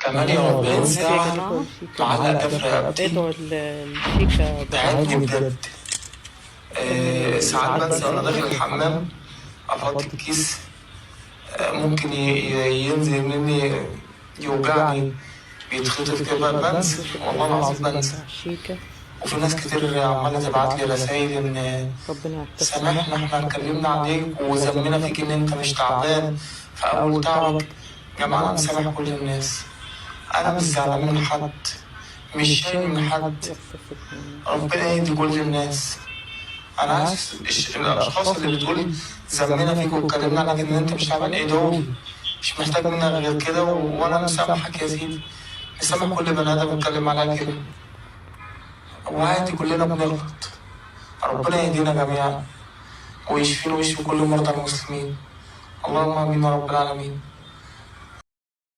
48 يا ساعة جماعة معلقة ده في رقبتي. ادعوا الشيكة تعبني بالعافية. بجد. ساعات بنسى وأنا داخل الحمام أفضي الكيس. ممكن ينزل مني، يوجعني، بيتخطف كده بنسى، والله العظيم بنسى. بتاع الشيكة. وفي ناس كتير عمالة تبعت لي رسايل إن ربنا يحتسب. سامحنا احنا اتكلمنا عليك وذمنا فيك إن أنت مش تعبان في أول تعبك. يا جماعة أنا مسامح كل الناس، أنا مش زعلان من حد، مش شايل من حد. ربنا يهدي كل الناس. أنا عايز الأشخاص اللي بتقول ذمنا فيك واتكلمنا عليك إن أنت مش تعبان ادعولي، مش محتاج منك غير كده وأنا مسامحك يا سيدي. مسامح كل بني آدم اتكلم عليا كده، وعادي كلنا بنغلط. ربنا يهدينا جميعا ويشفينا ويشفي كل مرضى المسلمين. اللهم آمين يا رب العالمين.